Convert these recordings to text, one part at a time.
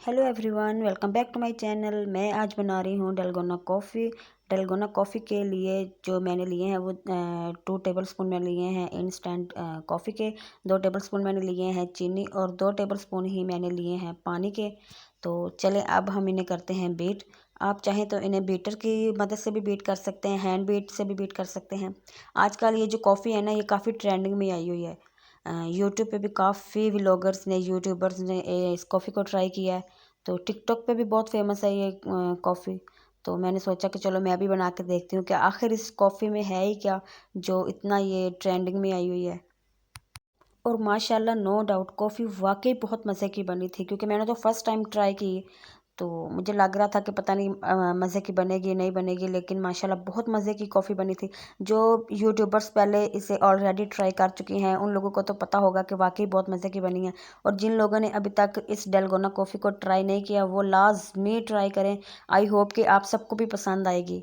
Hello everyone, welcome back to my channel. मैं आज बना रही हूँ डलगोना कॉफ़ी। डलगोना कॉफ़ी के लिए जो मैंने लिए हैं वो 2 टेबलस्पून मैंने लिए हैं इंस्टेंट कॉफ़ी के। 2 टेबलस्पून मैंने लिए हैं चीनी और 2 टेबलस्पून ही मैंने लिए हैं पानी के। तो चलें अब हम इन्हें करते हैं बीट। आप चाहें तो इन्हें बीटर की मदद से भी बीट कर सकते हैं, हैंड बीट से भी बीट कर सकते हैं। आजकल ये जो कॉफ़ी है ना, ये काफ़ी ट्रेंडिंग में आई हुई है। यूट्यूब पे भी काफ़ी व्लॉगर्स ने, यूट्यूबर्स ने इस कॉफ़ी को ट्राई किया है। तो टिकटॉक पे भी बहुत फेमस है ये कॉफ़ी। तो मैंने सोचा कि चलो मैं भी बना के देखती हूँ कि आखिर इस कॉफ़ी में है ही क्या जो इतना ये ट्रेंडिंग में आई हुई है। और माशाल्लाह नो डाउट कॉफ़ी वाकई बहुत मज़े की बनी थी, क्योंकि मैंने तो फ़र्स्ट टाइम ट्राई की। तो मुझे लग रहा था कि पता नहीं मज़े की बनेगी नहीं बनेगी, लेकिन माशाल्लाह बहुत मज़े की कॉफ़ी बनी थी। जो यूट्यूबर्स पहले इसे ऑलरेडी ट्राई कर चुकी हैं उन लोगों को तो पता होगा कि वाकई बहुत मज़े की बनी है। और जिन लोगों ने अभी तक इस डलगोना कॉफ़ी को ट्राई नहीं किया वो लाजमी ट्राई करें। आई होप कि आप सबको भी पसंद आएगी।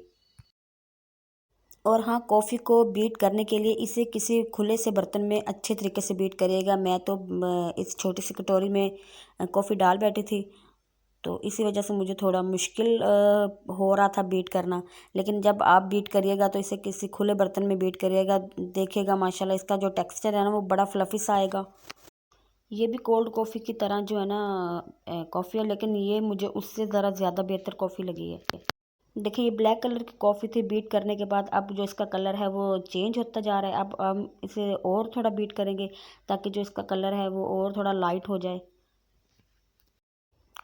और हाँ, कॉफ़ी को बीट करने के लिए इसे किसी खुले से बर्तन में अच्छे तरीके से बीट करिएगा। मैं तो इस छोटी सी कटोरी में कॉफ़ी डाल बैठी थी, तो इसी वजह से मुझे थोड़ा मुश्किल हो रहा था बीट करना। लेकिन जब आप बीट करिएगा तो इसे किसी खुले बर्तन में बीट करिएगा, देखिएगा माशाल्लाह इसका जो टेक्सचर है ना वो बड़ा फ्लफ़ी सा आएगा। ये भी कोल्ड कॉफ़ी की तरह जो है ना कॉफ़ी है, लेकिन ये मुझे उससे ज़रा ज़्यादा बेहतर कॉफ़ी लगी है। देखिए ये ब्लैक कलर की कॉफ़ी थी, बीट करने के बाद अब जो इसका कलर है वो चेंज होता जा रहा है। अब हम इसे और थोड़ा बीट करेंगे ताकि जो इसका कलर है वो और थोड़ा लाइट हो जाए।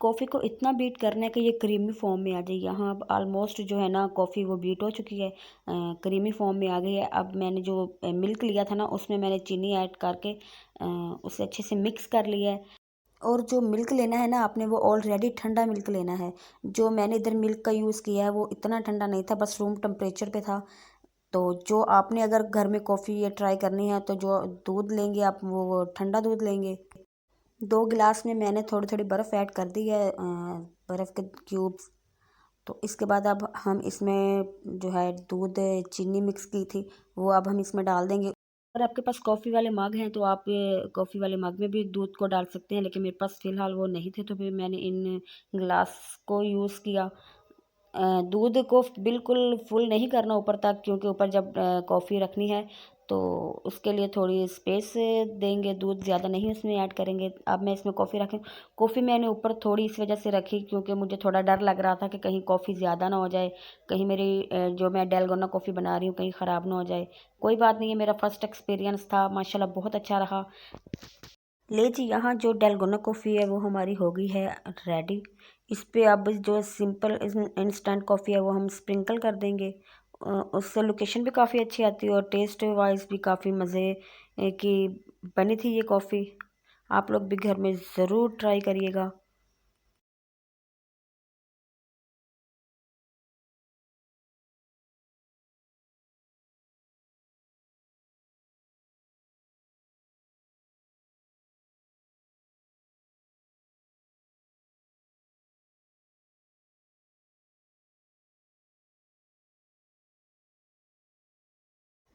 कॉफ़ी को इतना बीट करना है कि ये क्रीमी फॉर्म में आ जाए। यहाँ अब आलमोस्ट जो है ना कॉफ़ी वो बीट हो चुकी है, क्रीमी फॉर्म में आ गई है। अब मैंने जो मिल्क लिया था ना उसमें मैंने चीनी ऐड करके उसे अच्छे से मिक्स कर लिया है। और जो मिल्क लेना है ना आपने वो ऑलरेडी ठंडा मिल्क लेना है। जो मैंने इधर मिल्क का यूज़ किया है वो इतना ठंडा नहीं था, बस रूम टेम्परेचर पे था। तो जो आपने अगर घर में कॉफ़ी ये ट्राई करनी है तो जो दूध लेंगे आप वो ठंडा दूध लेंगे। 2 गिलास में मैंने थोड़ी थोड़ी बर्फ़ ऐड कर दी है, बर्फ़ के क्यूब्स। तो इसके बाद अब हम इसमें जो है दूध चीनी मिक्स की थी वो अब हम इसमें डाल देंगे। अगर आपके पास कॉफ़ी वाले मग हैं तो आप कॉफ़ी वाले मग में भी दूध को डाल सकते हैं, लेकिन मेरे पास फ़िलहाल वो नहीं थे तो फिर मैंने इन ग्लास को यूज़ किया। दूध को बिल्कुल फुल नहीं करना ऊपर तक, क्योंकि ऊपर जब कॉफ़ी रखनी है तो उसके लिए थोड़ी स्पेस देंगे, दूध ज़्यादा नहीं उसमें ऐड करेंगे। अब मैं इसमें कॉफ़ी रखी, कॉफ़ी मैंने ऊपर थोड़ी इस वजह से रखी क्योंकि मुझे थोड़ा डर लग रहा था कि कहीं कॉफ़ी ज़्यादा ना हो जाए, कहीं मेरी जो मैं डलगोना कॉफ़ी बना रही हूँ कहीं ख़राब ना हो जाए। कोई बात नहीं, है मेरा फ़र्स्ट एक्सपीरियंस था, माशाल्लाह बहुत अच्छा रहा। ले जी, यहाँ जो डलगोना कॉफ़ी है वो हमारी हो गई है रेडी। इस पे अब जो सिंपल इंस्टेंट कॉफ़ी है वो हम स्प्रिंकल कर देंगे। उससे लोकेशन भी काफ़ी अच्छी आती है और टेस्ट वाइज भी काफ़ी मज़े की बनी थी ये कॉफ़ी। आप लोग भी घर में ज़रूर ट्राई करिएगा।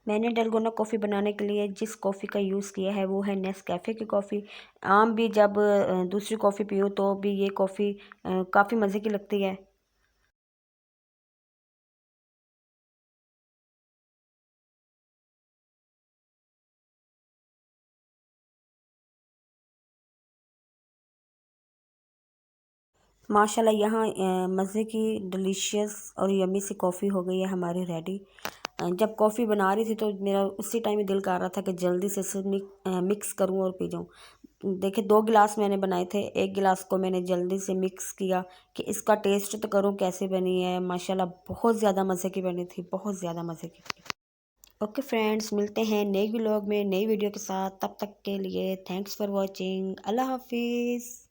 मैंने डलगोना कॉफ़ी बनाने के लिए जिस कॉफ़ी का यूज़ किया है वो है नेस्कैफ़े की कॉफ़ी। आम भी जब दूसरी कॉफ़ी पियो तो भी ये कॉफ़ी काफ़ी मज़े की लगती है। माशाल्लाह यहाँ मज़े की डिलीशियस और यम्मी सी कॉफ़ी हो गई है हमारी रेडी। जब कॉफ़ी बना रही थी तो मेरा उसी टाइम ही दिल कर रहा था कि जल्दी से इसे मिक्स करूँ और पी जाऊँ। देखिए 2 गिलास मैंने बनाए थे, 1 गिलास को मैंने जल्दी से मिक्स किया कि इसका टेस्ट तो करूँ कैसे बनी है। माशाल्लाह बहुत ज़्यादा मज़े की बनी थी, बहुत ज़्यादा मज़े की। ओके फ्रेंड्स, मिलते हैं नए व्लॉग में नई वीडियो के साथ, तब तक के लिए थैंक्स फॉर वॉचिंग। अल्लाह हाफिज़।